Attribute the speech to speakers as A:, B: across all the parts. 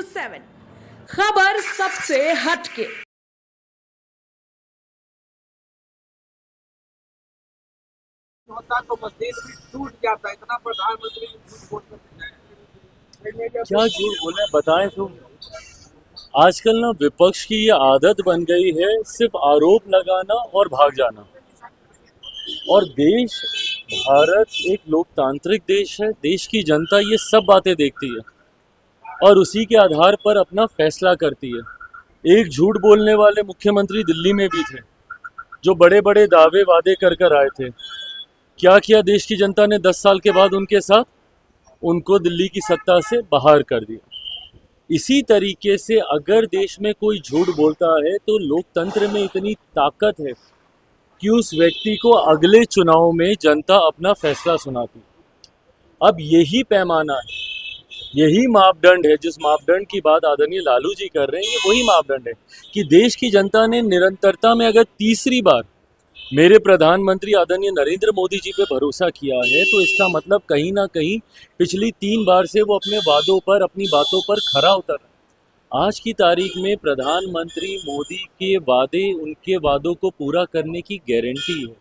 A: 7 खबर सबसे हटके।
B: होता तो मस्जिद भी टूट जाता, इतना प्रधानमंत्री झूठ बोलते हैं।
C: क्या झूठ बोले बताएं तुम। आजकल ना विपक्ष की ये आदत बन गई है सिर्फ आरोप लगाना और भाग जाना। और देश भारत एक लोकतांत्रिक देश है, देश की जनता ये सब बातें देखती है और उसी के आधार पर अपना फैसला करती है। एक झूठ बोलने वाले मुख्यमंत्री दिल्ली में भी थे जो बड़े बड़े दावे वादे कर कर आए थे। क्या किया देश की जनता ने 10 साल के बाद उनके साथ? उनको दिल्ली की सत्ता से बाहर कर दिया। इसी तरीके से अगर देश में कोई झूठ बोलता है तो लोकतंत्र में इतनी ताकत है कि उस व्यक्ति को अगले चुनाव में जनता अपना फैसला सुनाती। अब यही पैमाना है, यही मापदंड है, जिस मापदंड की बात आदरणीय लालू जी कर रहे हैं, ये वही मापदंड है कि देश की जनता ने निरंतरता में अगर तीसरी बार मेरे प्रधानमंत्री आदरणीय नरेंद्र मोदी जी पे भरोसा किया है तो इसका मतलब कहीं ना कहीं पिछली 3 बार से वो अपने वादों पर, अपनी बातों पर खरा उतर रहा है। आज की तारीख में प्रधानमंत्री मोदी के वादे, उनके वादों को पूरा करने की गारंटी है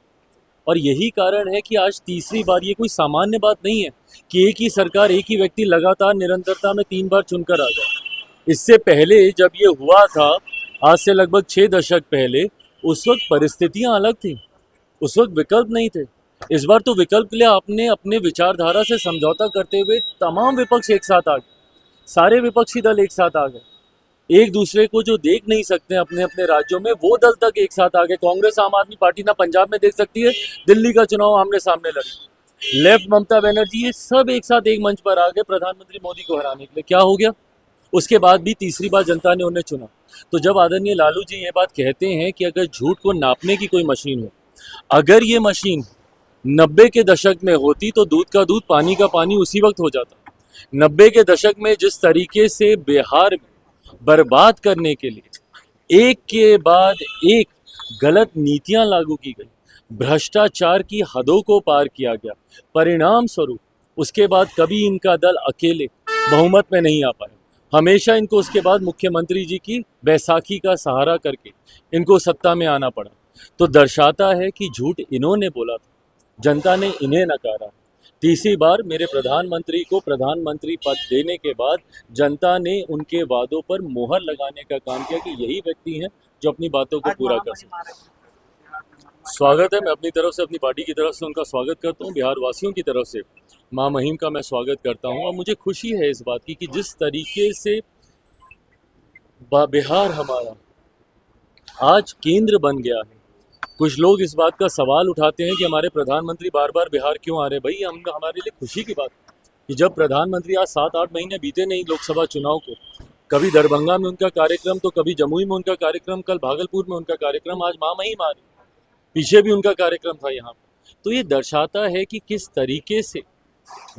C: और यही कारण है कि आज तीसरी बार, ये कोई सामान्य बात नहीं है कि एक ही सरकार, एक ही व्यक्ति लगातार निरंतरता में 3 बार चुनकर आ जाए। इससे पहले जब ये हुआ था, आज से लगभग 6 दशक पहले, उस वक्त परिस्थितियां अलग थी, उस वक्त विकल्प नहीं थे। इस बार तो विकल्प के लिए आपने अपने विचारधारा से समझौता करते हुए तमाम विपक्ष एक साथ आ गए, सारे विपक्षी दल एक साथ आ गए। एक दूसरे को जो देख नहीं सकते अपने अपने राज्यों में, वो दल तक एक साथ आ गए। कांग्रेस, आम आदमी पार्टी ना पंजाब में देख सकती है दिल्ली का चुनाव आमने सामने लड़े। लेफ्ट ममता बनर्जी, ये सब एक साथ एक मंच पर आ गए प्रधानमंत्री मोदी को हराने के लिए। क्या हो गया? उसके बाद भी तीसरी बार जनता ने उन्हें चुना। तो जब आदरणीय लालू जी ये बात कहते हैं कि अगर झूठ को नापने की कोई मशीन हो, अगर ये मशीन 90 के दशक में होती तो दूध का दूध, पानी का पानी उसी वक्त हो जाता। 90 के दशक में जिस तरीके से बिहार में बर्बाद करने के लिए एक के बाद एक गलत नीतियां लागू की गई, भ्रष्टाचार की हदों को पार किया गया, परिणाम स्वरूप उसके बाद कभी इनका दल अकेले बहुमत में नहीं आ पाया। हमेशा इनको उसके बाद मुख्यमंत्री जी की बैसाखी का सहारा करके इनको सत्ता में आना पड़ा। तो दर्शाता है कि झूठ इन्होंने बोला था, जनता ने इन्हें नकारा। तीसरी बार मेरे प्रधानमंत्री को प्रधानमंत्री पद देने के बाद जनता ने उनके वादों पर मोहर लगाने का काम किया कि यही व्यक्ति हैं जो अपनी बातों को पूरा कर सकते। स्वागत है, मैं अपनी तरफ से, अपनी पार्टी की तरफ से उनका स्वागत करता हूँ। बिहार वासियों की तरफ से माँ महिम का मैं स्वागत करता हूँ और मुझे खुशी है इस बात की कि जिस तरीके से बिहार हमारा आज केंद्र बन गया है। कुछ लोग इस बात का सवाल उठाते हैं कि हमारे प्रधानमंत्री बार बार बिहार क्यों आ रहे हैं। भाई, हमारे लिए खुशी की बात है कि जब प्रधानमंत्री, आज 7-8 महीने बीते नहीं लोकसभा चुनाव को, कभी दरभंगा में उनका कार्यक्रम, तो कभी जमुई में उनका कार्यक्रम, कल भागलपुर में उनका कार्यक्रम, आज माँ महिम आ रही, पीछे भी उनका कार्यक्रम था यहाँ। तो ये दर्शाता है कि किस तरीके से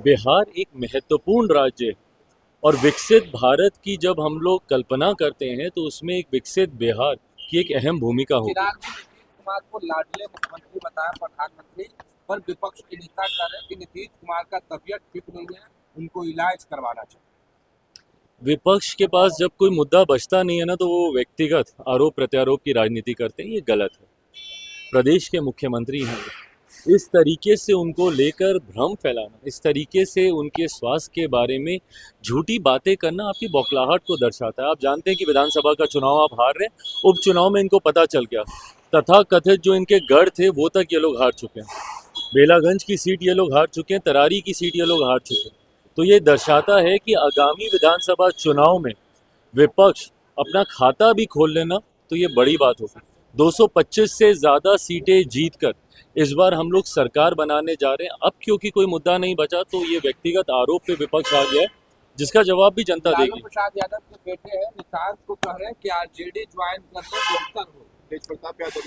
C: बिहार एक महत्वपूर्ण राज्य है और विकसित भारत की जब हम लोग कल्पना करते हैं तो उसमें एक विकसित बिहार की एक अहम भूमिका होगी।
B: नीतीश कुमार को लाडले मुख्यमंत्री बताया प्रधानमंत्री, पर विपक्ष के नेता कह रहे हैं कि नीतीश कुमार का तबीयत ठीक नहीं है, उनको इलाज करवाना चाहिए।
C: विपक्ष के पास जब कोई मुद्दा बचता नहीं है ना, तो वो व्यक्तिगत आरोप प्रत्यारोप की राजनीति करते हैं। ये गलत है। प्रदेश के मुख्यमंत्री हैं, इस तरीके से उनको लेकर भ्रम फैलाना, इस तरीके से उनके स्वास्थ्य के बारे में झूठी बातें करना आपकी बौखलाहट को दर्शाता है। आप जानते हैं कि विधानसभा का चुनाव आप हार रहे हैं, उपचुनाव में इनको पता चल गया, तथा कथित जो इनके गढ़ थे वो तक ये लोग हार चुके हैं। बेलागंज की सीट ये लोग हार चुके हैं, तरारी की सीट ये लोग हार चुके हैं। तो ये दर्शाता है कि आगामी विधानसभा चुनाव में विपक्ष अपना खाता भी खोल लेना तो ये बड़ी बात होगी। 225 से ज़्यादा सीटें जीतकर इस बार हम लोग सरकार बनाने जा रहे हैं। अब क्योंकि कोई मुद्दा नहीं बचा तो ये व्यक्तिगत आरोप पे विपक्ष आ गया है, जिसका जवाब भी जनता देगी।
B: लालू प्रसाद यादव के बेटे हैं निशांत को कह रहे हैं कि आरजेडी ज्वाइन करने बेहतर हो। तेज प्रताप यादव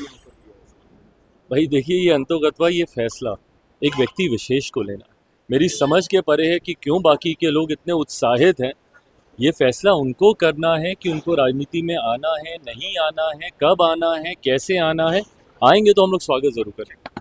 C: भाई देखिए, ये अंतोगत्वा, ये फैसला एक व्यक्ति विशेष को लेना मेरी समझ के परे है कि क्यों बाकी के लोग इतने उत्साहित हैं। ये फैसला उनको करना है कि उनको राजनीति में आना है, नहीं आना है, कब आना है, कैसे आना है। आएंगे तो हम लोग स्वागत जरूर करेंगे।